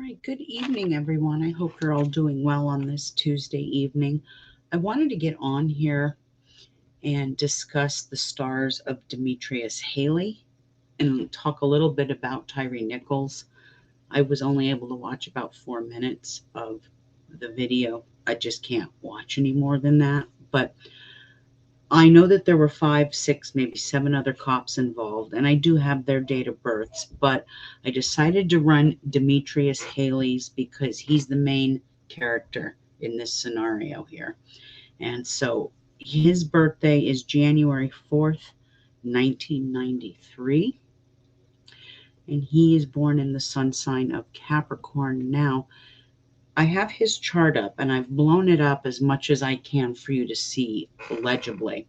right, good evening, everyone. I hope you're all doing well on this Tuesday evening. I wanted to get on here and discuss the stars of Demetrius Haley and talk a little bit about Tyre Nichols. I was only able to watch about 4 minutes of the video. I just can't watch any more than that. But I know that there were 5, 6, maybe 7 other cops involved, and I do have their date of births, but I decided to run Demetrius Haley's because he's the main character in this scenario here. And so his birthday is January 4th, 1993, and he is born in the sun sign of Capricorn. Now, I have his chart up, and I've blown it up as much as I can for you to see legibly.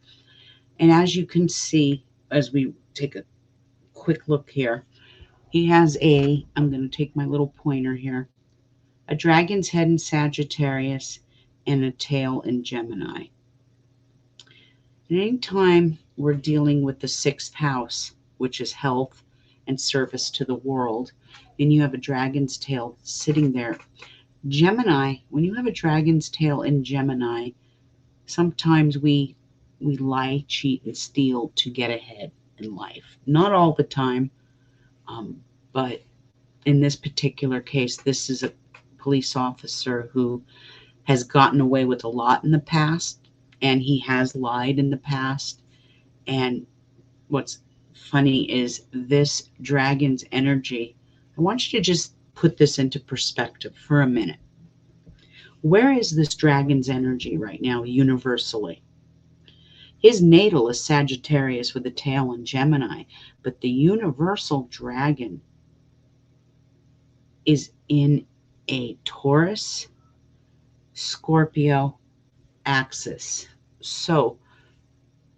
And as you can see, as we take a quick look here, he has I'm going to take my little pointer here, a dragon's head in Sagittarius and a tail in Gemini. And anytime we're dealing with the 6th house, which is health and service to the world, and you have a dragon's tail sitting there, Gemini, when you have a dragon's tail in Gemini, sometimes we lie, cheat, and steal to get ahead in life. Not all the time, but in this particular case, this is a police officer who has gotten away with a lot in the past, and he has lied in the past. And what's funny is this dragon's energy. I want you to just put this into perspective for a minute. Where is this dragon's energy right now universally? His natal is Sagittarius with a tail in Gemini, but the universal dragon is in a Taurus, Scorpio axis. So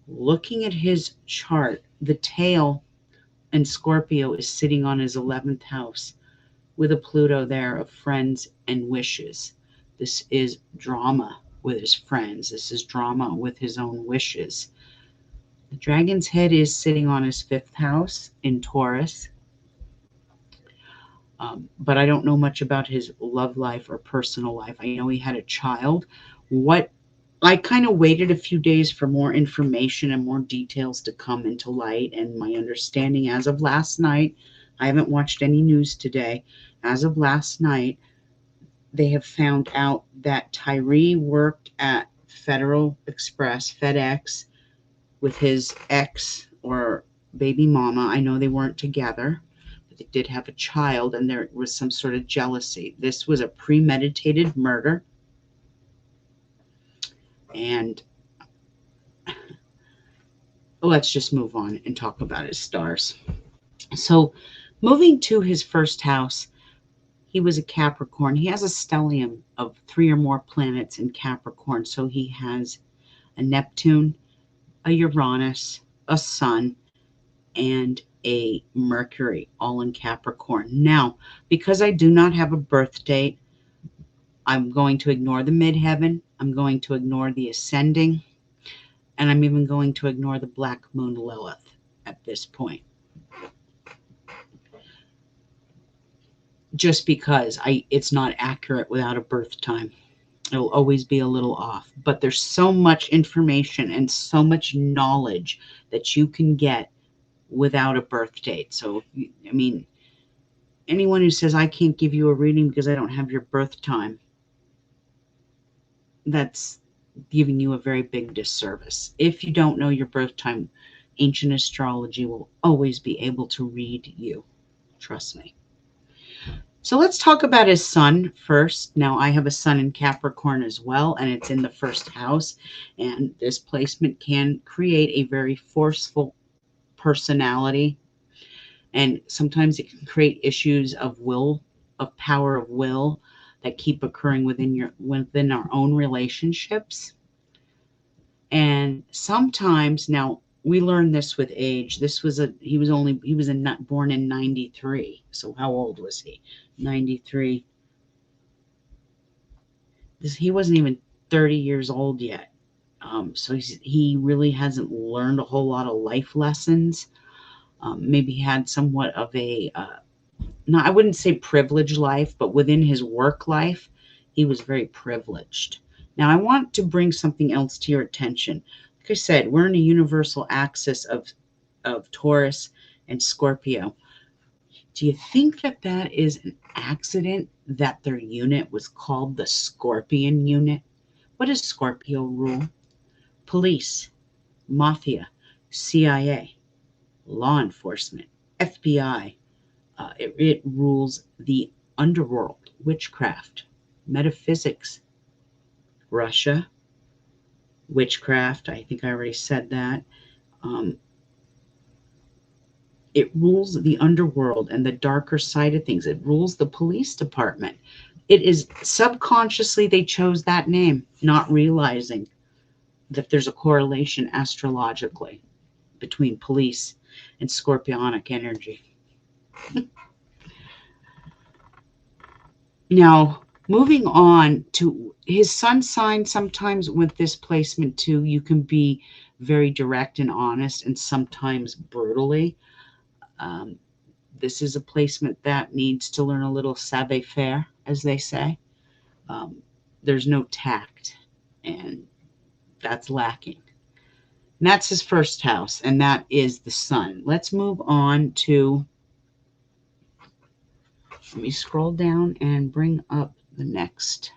looking at his chart, the tail in Scorpio is sitting on his 11th house with a Pluto there of friends and wishes. This is drama with his friends. This is drama with his own wishes. The dragon's head is sitting on his 5th house in Taurus. But I don't know much about his love life or personal life. I know he had a child. I kind of waited a few days for more information and more details to come into light. And my understanding as of last night, I haven't watched any news today. As of last night, they have found out that Tyre worked at Federal Express, FedEx, with his ex or baby mama. I know they weren't together, but they did have a child, and there was some sort of jealousy. This was a premeditated murder. And let's just move on and talk about his stars. So moving to his 1st house, he was a Capricorn. He has a stellium of 3 or more planets in Capricorn. So he has a Neptune, a Uranus, a Sun, and a Mercury, all in Capricorn. Now, because I do not have a birth date, I'm going to ignore the midheaven. I'm going to ignore the ascending, and I'm even going to ignore the black moon Lilith at this point. Just because it's not accurate without a birth time. It'll always be a little off. But there's so much information and so much knowledge that you can get without a birth date. So, I mean, anyone who says, I can't give you a reading because I don't have your birth time, that's giving you a very big disservice. If you don't know your birth time, ancient astrology will always be able to read you. Trust me. So let's talk about his sun first. Now, I have a sun in Capricorn as well, and it's in the 1st house. And this placement can create a very forceful personality. And sometimes it can create issues of will, of power of will, that keep occurring within our own relationships. And sometimes, now we learn this with age. He was born in 93. So how old was he? 93. He wasn't even 30 years old yet. So he really hasn't learned a whole lot of life lessons. Maybe he had somewhat of a Now, I wouldn't say privileged life, but within his work life, he was very privileged. Now, I want to bring something else to your attention. Like I said, we're in a universal axis of Taurus and Scorpio. Do you think that that is an accident that their unit was called the Scorpion unit? What does Scorpio rule? Police, mafia, CIA, law enforcement, FBI. It rules the underworld, witchcraft, metaphysics, Russia, witchcraft. I think I already said that. Um, it rules the underworld and the darker side of things. It rules the police department. It is subconsciously they chose that name, not realizing that there's a correlation astrologically between police and scorpionic energy. Now, moving on to his sun sign, sometimes with this placement too, you can be very direct and honest and sometimes brutally. Um, this is a placement that needs to learn a little savoir-faire, as they say. Um, there's no tact, and that's lacking. And that's his first house, and that is the sun. Let's move on to, let me scroll down and bring up the next.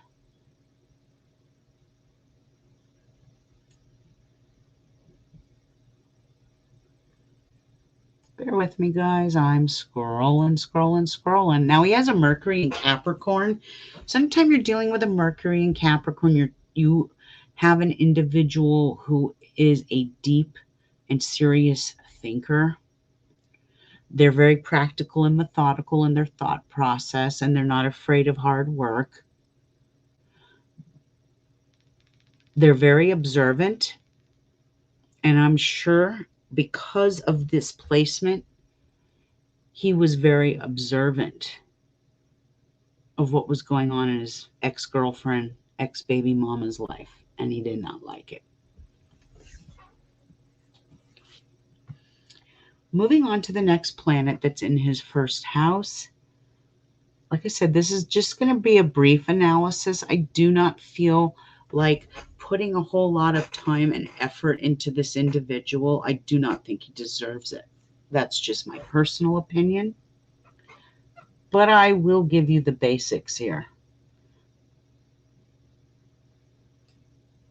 Bear with me, guys. I'm scrolling. Now he has a Mercury in Capricorn. Sometimes you're dealing with a Mercury in Capricorn. You have an individual who is a deep and serious thinker. They're very practical and methodical in their thought process, and they're not afraid of hard work. They're very observant, and I'm sure because of this placement, he was very observant of what was going on in his ex-girlfriend, ex-baby mama's life, and he did not like it. Moving on to the next planet that's in his first house. Like I said, this is just going to be a brief analysis. I do not feel like putting a whole lot of time and effort into this individual. I do not think he deserves it. That's just my personal opinion. But I will give you the basics here.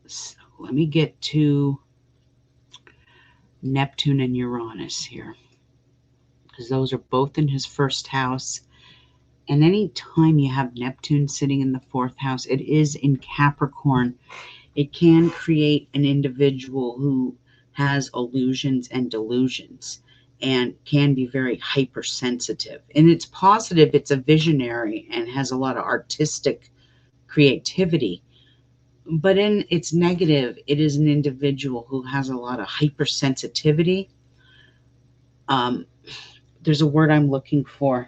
So let me get to Neptune and Uranus here, because those are both in his first house. And any time you have Neptune sitting in the fourth house, it is in Capricorn. It can create an individual who has illusions and delusions and can be very hypersensitive. And it's positive, it's a visionary and has a lot of artistic creativity. But in its negative, it is an individual who has a lot of hypersensitivity. There's a word I'm looking for.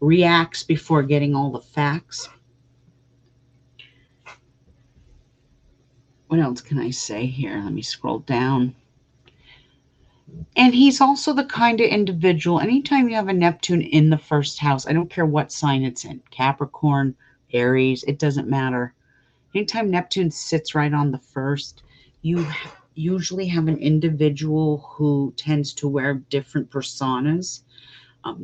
Reacts before getting all the facts. What else can I say here? Let me scroll down. And he's also the kind of individual, anytime you have a Neptune in the first house, I don't care what sign it's in, Capricorn, Aries, it doesn't matter. Anytime Neptune sits right on the first, you usually have an individual who tends to wear different personas,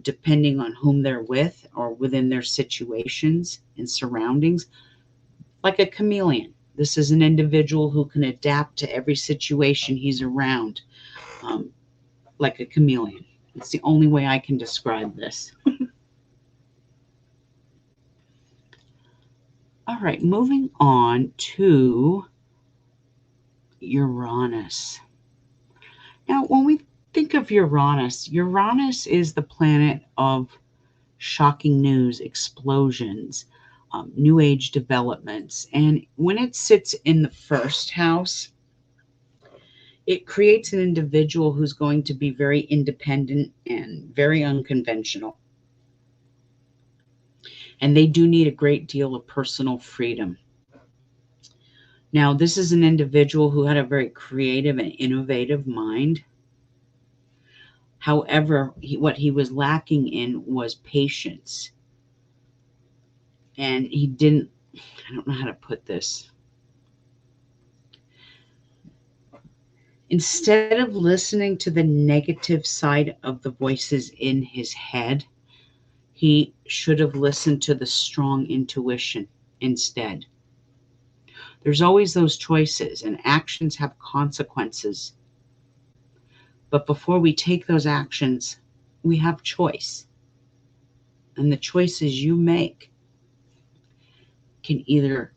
depending on whom they're with or within their situations and surroundings, like a chameleon. This is an individual who can adapt to every situation he's around, like a chameleon. It's the only way I can describe this. All right, moving on to Uranus. Now, when we think of Uranus, Uranus is the planet of shocking news, explosions, new age developments. And when it sits in the first house, it creates an individual who's going to be very independent and very unconventional. And they do need a great deal of personal freedom. Now, this is an individual who had a very creative and innovative mind. However, what he was lacking in was patience. And he didn't, I don't know how to put this. Instead of listening to the negative side of the voices in his head, he should have listened to the strong intuition instead. There's always those choices, and actions have consequences. But before we take those actions, we have choice. And the choices you make can either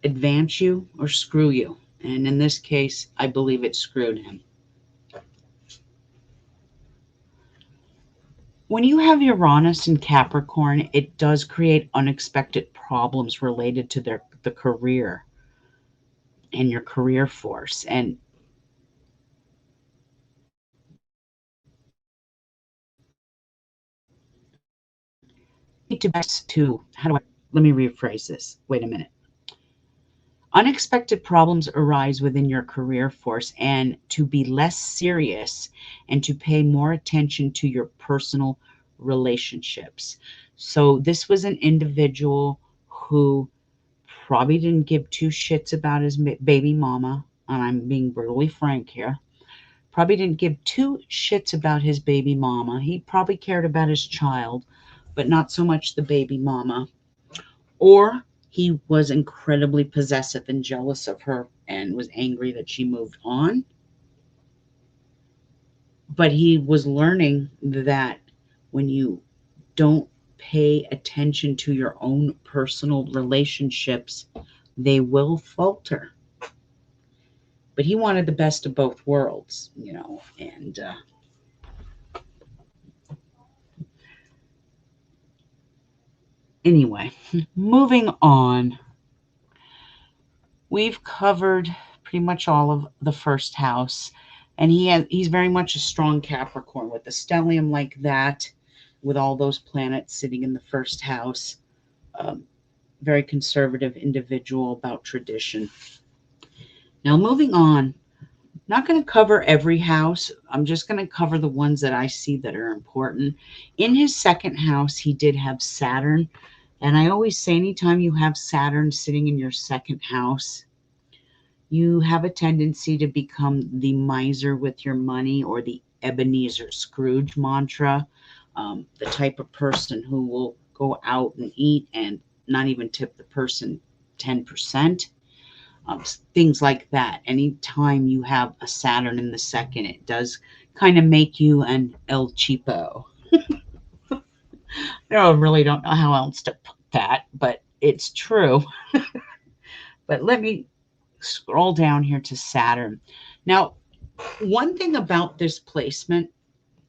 advance you or screw you. And in this case, I believe it screwed him. When you have Uranus in Capricorn, it does create unexpected problems related to the career and your career force. And let me rephrase this. Wait a minute. Unexpected problems arise within your career force, and to be less serious and to pay more attention to your personal relationships. So, this was an individual who probably didn't give two shits about his baby mama, and I'm being brutally frank here. Probably didn't give two shits about his baby mama. He probably cared about his child, but not so much the baby mama. Or he was incredibly possessive and jealous of her and was angry that she moved on. But he was learning that when you don't pay attention to your own personal relationships, they will falter. But he wanted the best of both worlds, and anyway, moving on. We've covered pretty much all of the first house, and he's very much a strong Capricorn with a stellium like that, with all those planets sitting in the first house. Very conservative individual about tradition. Now, moving on. Not going to cover every house. I'm just going to cover the ones that I see that are important. In his second house, he did have Saturn. And I always say, anytime you have Saturn sitting in your second house, you have a tendency to become the miser with your money, or the Ebenezer Scrooge mantra, the type of person who will go out and eat and not even tip the person 10%. Things like that. Anytime you have a Saturn in the second, it does kind of make you an El Cheapo. I really don't know how else to put that, but it's true. But let me scroll down here to Saturn. Now, one thing about this placement,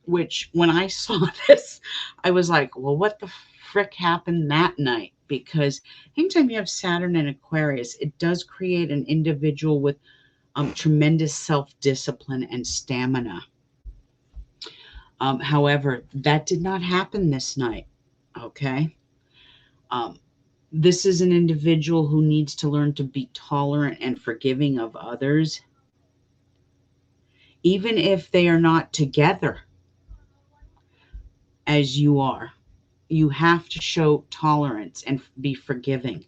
which when I saw this, I was like, well, what the frick happened that night? Because anytime you have Saturn in Aquarius, it does create an individual with tremendous self-discipline and stamina. However, that did not happen this night. Okay. This is an individual who needs to learn to be tolerant and forgiving of others, even if they are not together as you are. You have to show tolerance and be forgiving.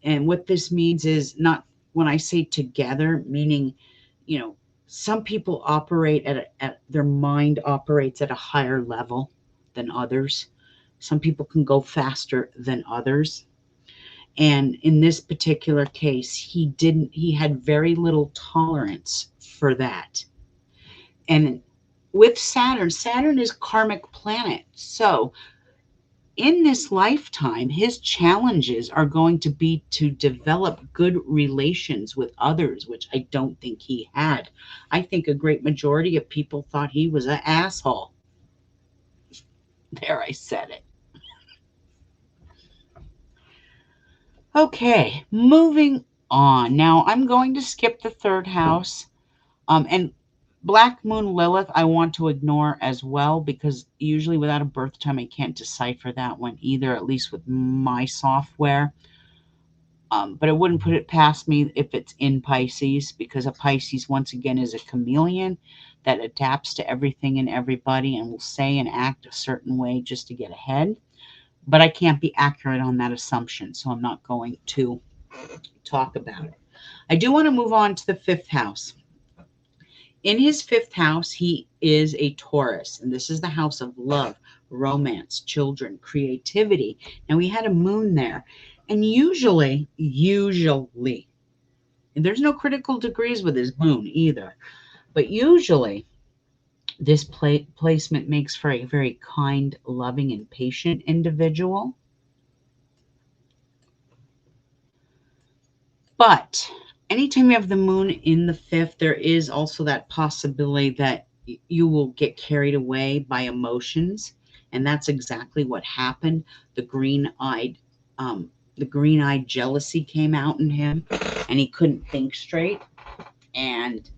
And what this means is, not when I say together, meaning, some people operate at their mind operates at a higher level than others. Some people can go faster than others. And in this particular case, he had very little tolerance for that. And with Saturn is karmic planet. So in this lifetime, his challenges are going to be to develop good relations with others, which I don't think he had. I think a great majority of people thought he was an asshole. There, I said it. Okay, moving on. Now I'm going to skip the third house. And Black Moon Lilith, I want to ignore as well, because usually without a birth time, I can't decipher that one either, at least with my software. But I wouldn't put it past me if it's in Pisces, because a Pisces, once again, is a chameleon. that adapts to everything and everybody and will say and act a certain way just to get ahead. But I can't be accurate on that assumption, so I'm not going to talk about it. I do want to move on to the 5th house. In his 5th house, he is a Taurus, and this is the house of love, romance, children, creativity. Now, we had a moon there, and usually, and there's no critical degrees with his moon either, but usually this placement makes for a very kind, loving, and patient individual. But anytime you have the moon in the 5th, there is also that possibility that you will get carried away by emotions. And that's exactly what happened. The green-eyed jealousy came out in him, and he couldn't think straight. And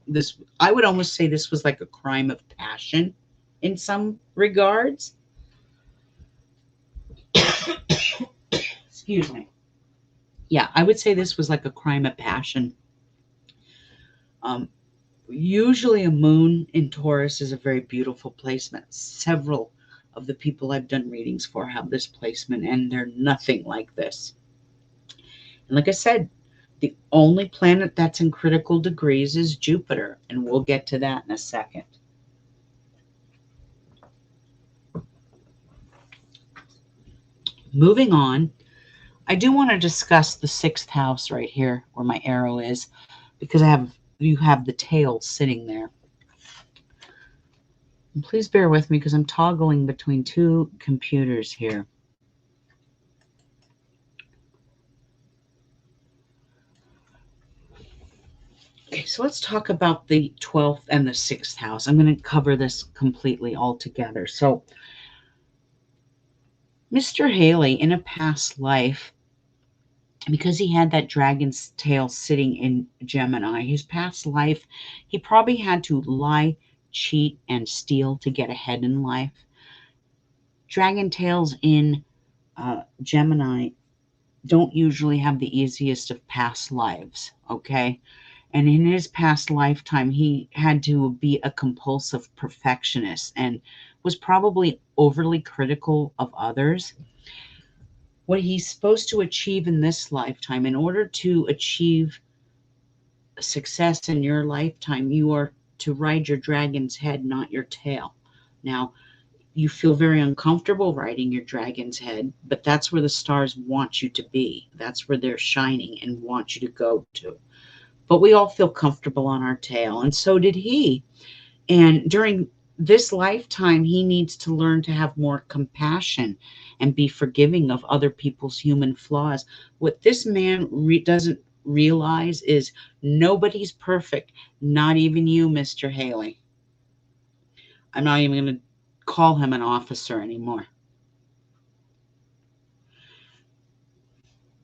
this, I would almost say this was like a crime of passion in some regards. Excuse me. Yeah, I would say this was like a crime of passion. Usually a moon in Taurus is a very beautiful placement. Several of the people I've done readings for have this placement, and they're nothing like this. And like I said, the only planet that's in critical degrees is Jupiter, and we'll get to that in a second. Moving on, I do want to discuss the 6th house right here where my arrow is, because you have the tail sitting there. And please bear with me because I'm toggling between 2 computers here. Okay, so let's talk about the 12th and the 6th house. I'm going to cover this completely all together. So Mr. Haley, in a past life, because he had that dragon's tail sitting in Gemini, his past life, he probably had to lie, cheat, and steal to get ahead in life. Dragon tails in Gemini don't usually have the easiest of past lives, okay? And in his past lifetime, he had to be a compulsive perfectionist and was probably overly critical of others. What he's supposed to achieve in this lifetime, in order to achieve success in your lifetime, you are to ride your dragon's head, not your tail. Now, you feel very uncomfortable riding your dragon's head, but that's where the stars want you to be. That's where they're shining and want you to go to. But we all feel comfortable on our tail, and so did he. And during this lifetime, he needs to learn to have more compassion and be forgiving of other people's human flaws. What this man doesn't realize is nobody's perfect, not even you, Mr. Haley. I'm not even going to call him an officer anymore.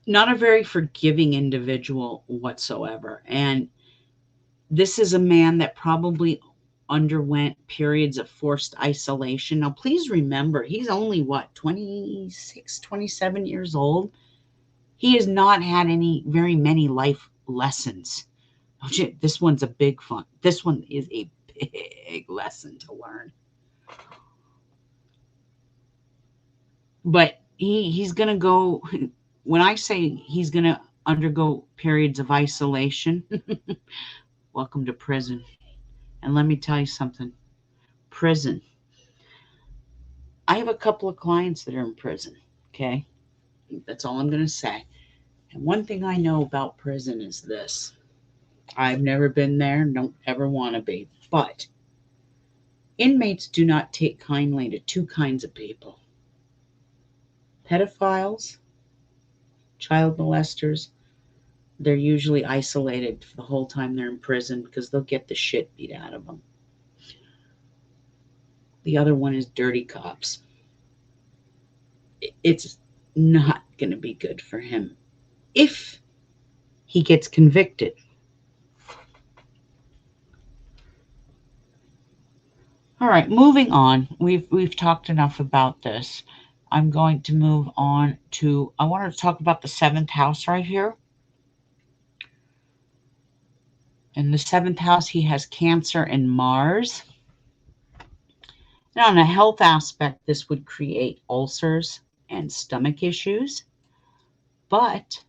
Not a very forgiving individual whatsoever. And this is a man that probably underwent periods of forced isolation. Now, please remember, he's only, 26, 27 years old. He has not had very many life lessons. This one's a big fun. This one is a big lesson to learn. But he's going to go, when I say he's going to undergo periods of isolation, welcome to prison. And let me tell you something, prison. I have a couple of clients that are in prison, okay? That's all I'm going to say. And one thing I know about prison is this. I've never been there, don't ever want to be. But inmates do not take kindly to 2 kinds of people. Pedophiles, child molesters, they're usually isolated for the whole time they're in prison because they'll get the shit beat out of them. The other one is dirty cops. It's not going to be good for him if he gets convicted. All right, moving on. We've talked enough about this. I'm going to move on to, I want to talk about the 7th house right here. In the 7th house, he has Cancer and Mars. Now, on a health aspect, this would create ulcers and stomach issues. But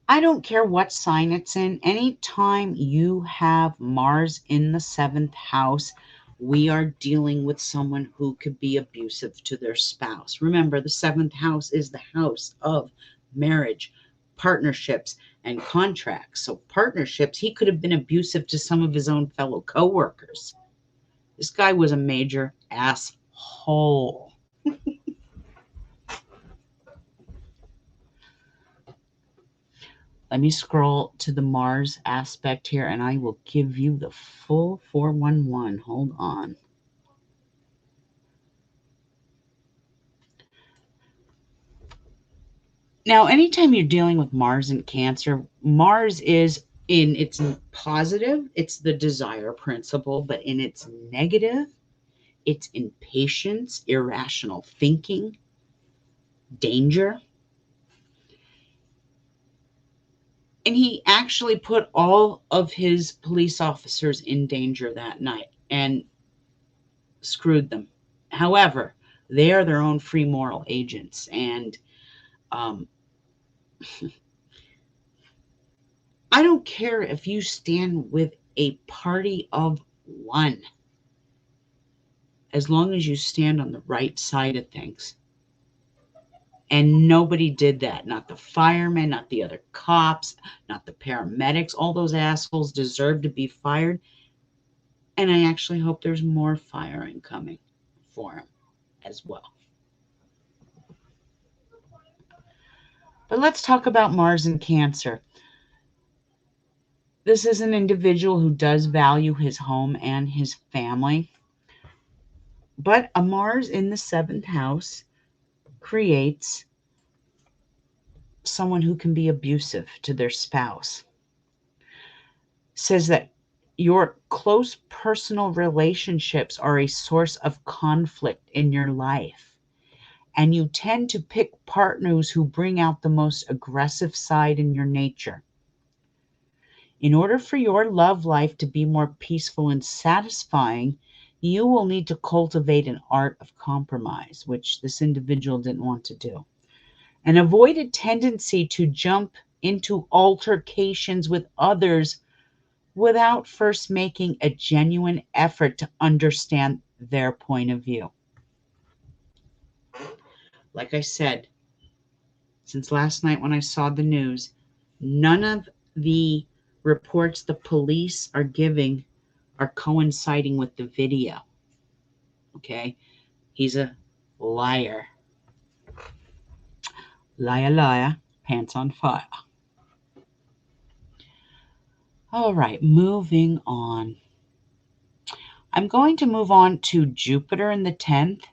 I don't care what sign it's in. Anytime you have Mars in the 7th house, we are dealing with someone who could be abusive to their spouse. Remember, the 7th house is the house of marriage, partnerships, and contracts. So partnerships, he could have been abusive to some of his own fellow coworkers. This guy was a major asshole. Let me scroll to the Mars aspect here, and I will give you the full 411. Hold on. Now, anytime you're dealing with Mars and Cancer, Mars is in its positive, it's the desire principle, but in its negative, it's impatience, irrational thinking, danger. And he actually put all of his police officers in danger that night and screwed them. However, they are their own free moral agents. And I don't care if you stand with a party of one, as long as you stand on the right side of things. And nobody did that. Not the firemen, not the other cops, not the paramedics. All those assholes deserve to be fired. And I actually hope there's more firing coming for him as well. But let's talk about Mars and Cancer. This is an individual who does value his home and his family. But a Mars in the 7th house creates someone who can be abusive to their spouse. Says that your close personal relationships are a source of conflict in your life. And you tend to pick partners who bring out the most aggressive side in your nature. In order for your love life to be more peaceful and satisfying, you will need to cultivate an art of compromise, which this individual didn't want to do. And avoid a tendency to jump into altercations with others without first making a genuine effort to understand their point of view. Like I said, since last night when I saw the news, none of the reports the police are giving are coinciding with the video. Okay? He's a liar. Liar, liar, pants on fire. All right, moving on. I'm going to move on to Jupiter in the 10th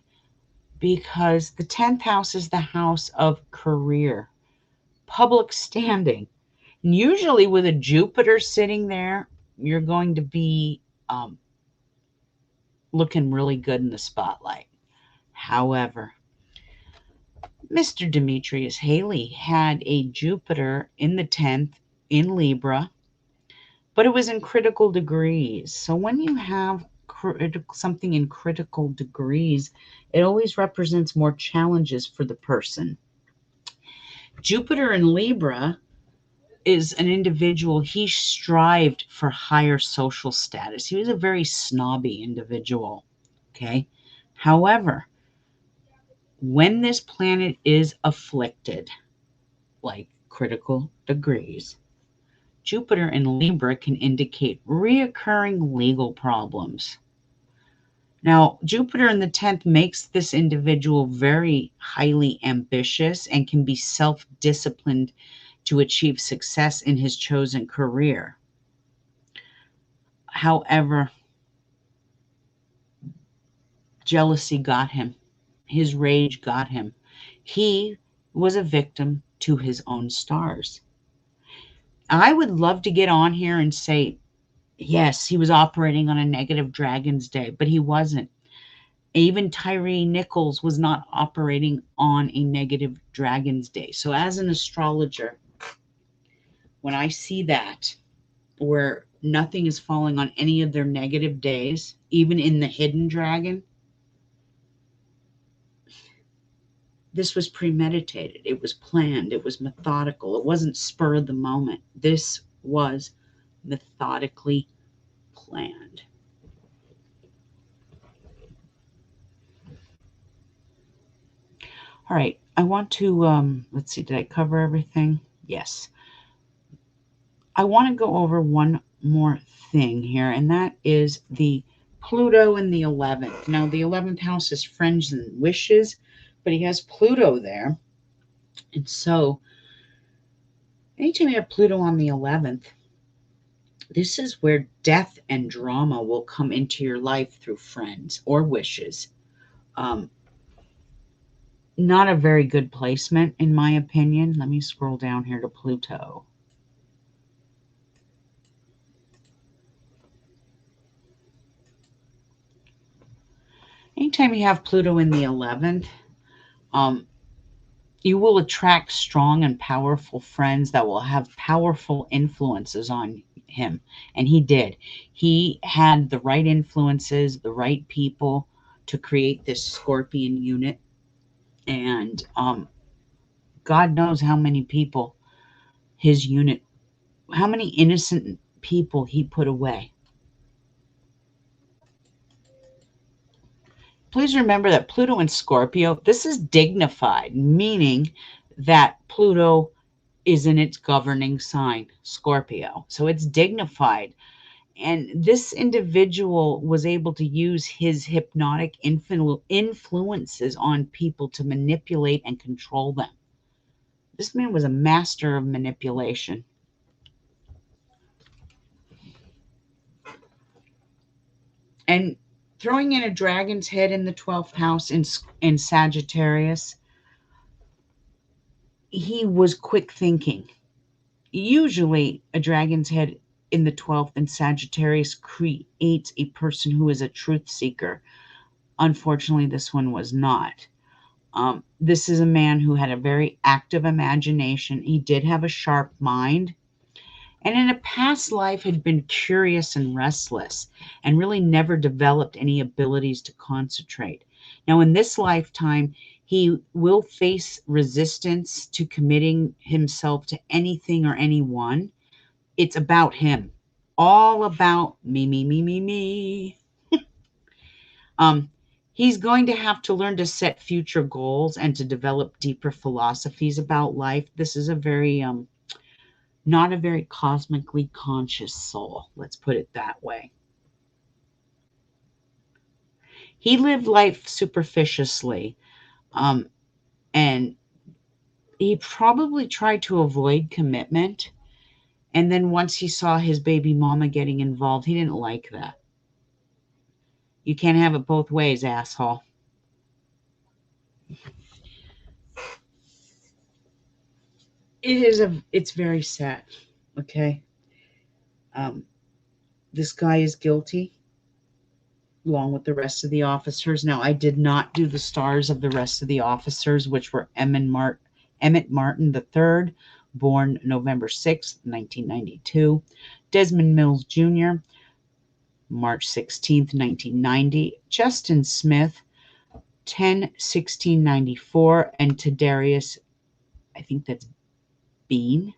because the 10th house is the house of career, public standing. And usually with a Jupiter sitting there, you're going to be looking really good in the spotlight. However, Mr. Demetrius Haley had a Jupiter in the 10th in Libra, but it was in critical degrees. So when you have something in critical degrees, it always represents more challenges for the person. Jupiter in Libra is an individual, he strived for higher social status. He was a very snobby individual, okay? However, when this planet is afflicted, like critical degrees, Jupiter in Libra can indicate reoccurring legal problems. Now, Jupiter in the 10th makes this individual very highly ambitious and can be self-disciplined to achieve success in his chosen career. However, jealousy got him. His rage got him. He was a victim to his own stars. I would love to get on here and say, yes, he was operating on a negative Dragon's Day, but he wasn't. Even Tyre Nichols was not operating on a negative Dragon's Day. So as an astrologer, when I see that, where nothing is falling on any of their negative days, even in the hidden dragon. This was premeditated. It was planned. It was methodical. It wasn't spur of the moment. This was methodically planned. All right. I want to, let's see, did I cover everything? Yes. I want to go over one more thing here, and that is the Pluto in the 11th. Now, the 11th house is friends and wishes, but he has Pluto there. And so, anytime you have Pluto on the 11th, this is where death and drama will come into your life through friends or wishes. Not a very good placement, in my opinion. Let me scroll down here to Pluto. Anytime you have Pluto in the 11th, you will attract strong and powerful friends that will have powerful influences on him. And he did. He had the right influences, the right people to create this Scorpion unit. And God knows how many people his unit, how many innocent people he put away. Please remember that Pluto in Scorpio, this is dignified, meaning that Pluto is in its governing sign, Scorpio. So it's dignified. And this individual was able to use his hypnotic influences on people to manipulate and control them. This man was a master of manipulation. And throwing in a dragon's head in the 12th house in Sagittarius, he was quick thinking. Usually, a dragon's head in the 12th in Sagittarius creates a person who is a truth seeker. Unfortunately, this one was not. This is a man who had a very active imagination. He did have a sharp mind, and in a past life had been curious and restless and really never developed any abilities to concentrate. Now, in this lifetime, he will face resistance to committing himself to anything or anyone. It's about him. All about me, me, me, me, me. He's going to have to learn to set future goals and to develop deeper philosophies about life. This is a very, not a very cosmically conscious soul. Let's put it that way. He lived life superficially, and he probably tried to avoid commitment. And then once he saw his baby mama getting involved, he didn't like that. You can't have it both ways, asshole. It's very sad. Okay. This guy is guilty along with the rest of the officers. Now, I did not do the stars of the rest of the officers, which were Emmett Martin III, born November 6th, 1992. Desmond Mills Jr., March 16th, 1990. Justin Smith, 10/16/94. And Tadarius, I think that's Bean,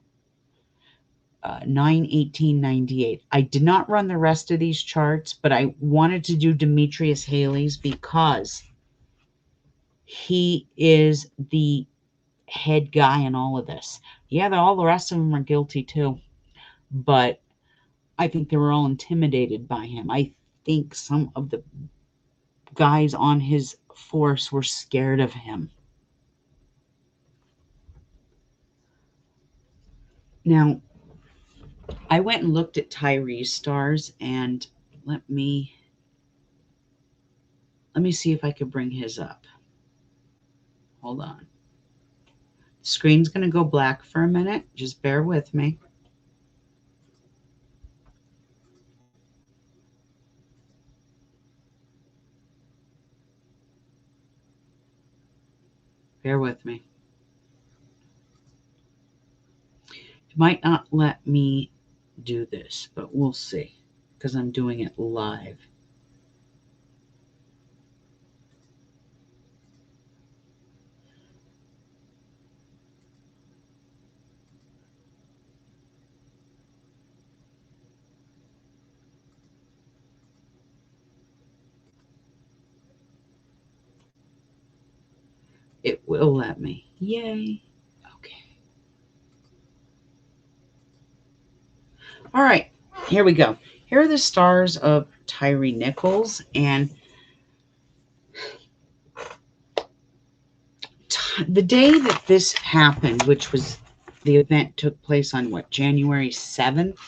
9/18/98. I did not run the rest of these charts, but I wanted to do Demetrius Haley's because he is the head guy in all of this. Yeah, all the rest of them are guilty too, but I think they were all intimidated by him. I think some of the guys on his force were scared of him. Now, I went and looked at Tyre's stars, and let me see if I could bring his up. Hold on. The screen's going to go black for a minute. Just bear with me. Bear with me. It might not let me do this, but we'll see because I'm doing it live. It will let me. Yay. Okay. All right. Here we go. Here are the stars of Tyre Nichols. And the day that this happened, which was the event took place on what, January 7th?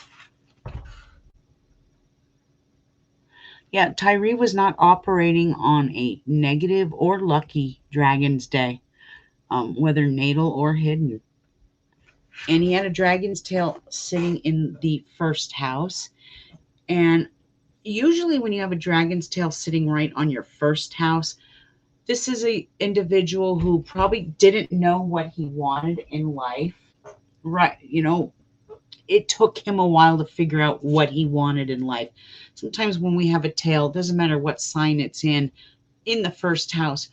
Yeah, Tyre was not operating on a negative or lucky Dragon's Day, whether natal or hidden. And he had a dragon's tail sitting in the first house. And usually when you have a dragon's tail sitting right on your first house, this is a individual who probably didn't know what he wanted in life. Right, it took him a while to figure out what he wanted in life. Sometimes when we have a tail, it doesn't matter what sign it's in the first house,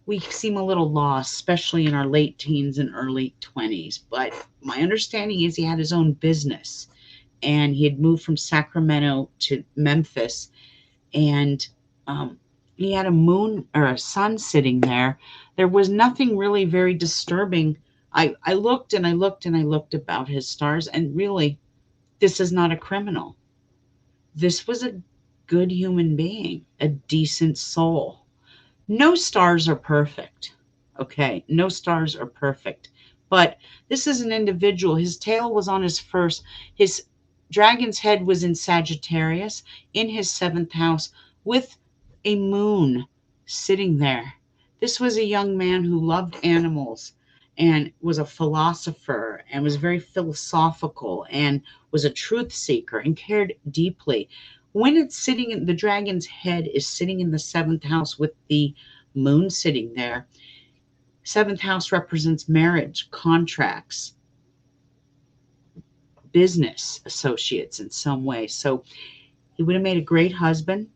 we seem a little lost, especially in our late teens and early 20s. But my understanding is he had his own business and he had moved from Sacramento to Memphis, and he had a moon or a sun sitting there. There was nothing really very disturbing. I looked and I looked and I looked about his stars, and really, this is not a criminal. This was a good human being, a decent soul. No stars are perfect. Okay, no stars are perfect. But this is an individual. His tail was on his first, his dragon's head was in Sagittarius in his seventh house with a moon sitting there. This was a young man who loved animals and was a philosopher and was very philosophical and was a truth seeker and cared deeply. When it's sitting in the dragon's head is sitting in the seventh house with the moon sitting there, seventh house represents marriage, contracts, business associates in some way. So he would have made a great husband.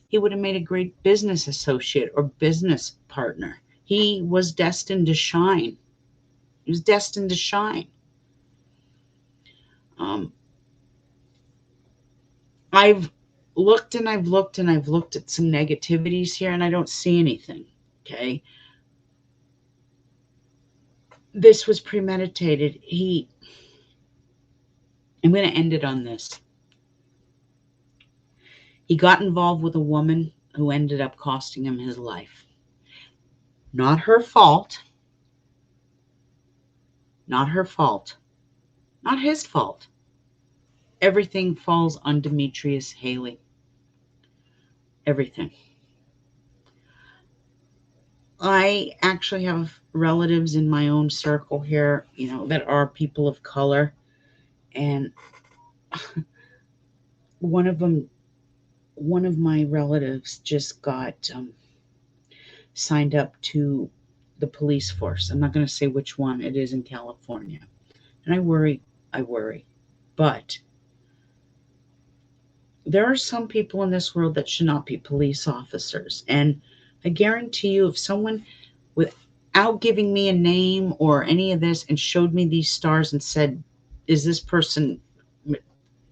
He would have made a great business associate or business partner. He was destined to shine. He was destined to shine. I've looked and I've looked and I've looked at some negativities here and I don't see anything. Okay. This was premeditated. I'm going to end it on this. He got involved with a woman who ended up costing him his life. Not her fault. Not her fault. Not his fault. Everything falls on Demetrius Haley. Everything. I actually have relatives in my own circle here, that are people of color. And one of my relatives just got signed up to the police force. I'm not going to say which one it is in California. And I worry. But there are some people in this world that should not be police officers. And I guarantee you, if someone, without giving me a name or any of this, and showed me these stars and said, is this person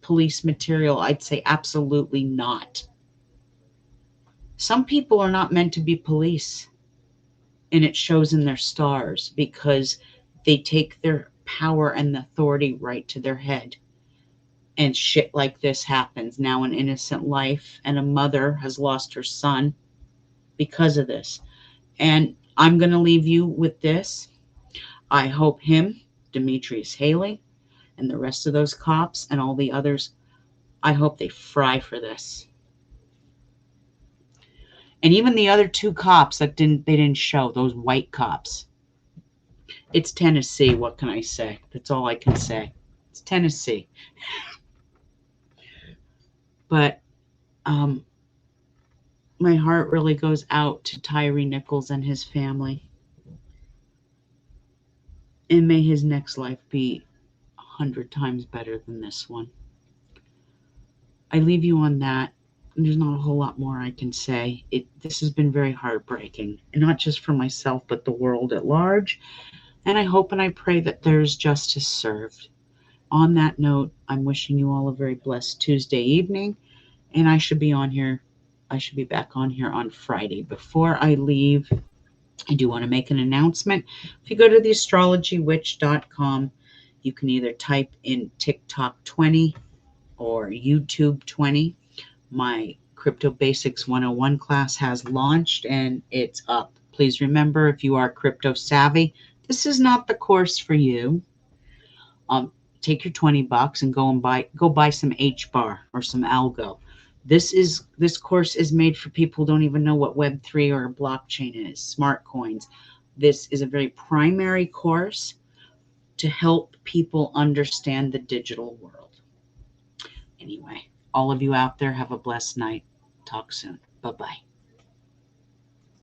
police material? I'd say absolutely not. Some people are not meant to be police, and it shows in their stars because they take their power and authority right to their head. And shit like this happens. Now an innocent life, and a mother has lost her son because of this. And I'm going to leave you with this. I hope him, Demetrius Haley, and the rest of those cops and all the others, I hope they fry for this. And even the other two cops they didn't show, those white cops. It's Tennessee, what can I say? That's all I can say. It's Tennessee. But my heart really goes out to Tyre Nichols and his family. And may his next life be 100 times better than this one. I leave you on that. There's not a whole lot more I can say. This has been very heartbreaking, and not just for myself, but the world at large. And I hope and I pray that there's justice served. On that note, I'm wishing you all a very blessed Tuesday evening, and I should be on here. I should be back on here on Friday. Before I leave, I do want to make an announcement. If you go to theastrologywitch.com, you can either type in TikTok 20 or YouTube 20. My Crypto Basics 101 class has launched and it's up. Please remember, if you are crypto savvy, this is not the course for you. Take your $20 and go buy some HBAR or some algo. This course is made for people who don't even know what Web3 or blockchain is, smart coins. This is a very primary course to help people understand the digital world. Anyway, all of you out there, have a blessed night. Talk soon. Bye-bye.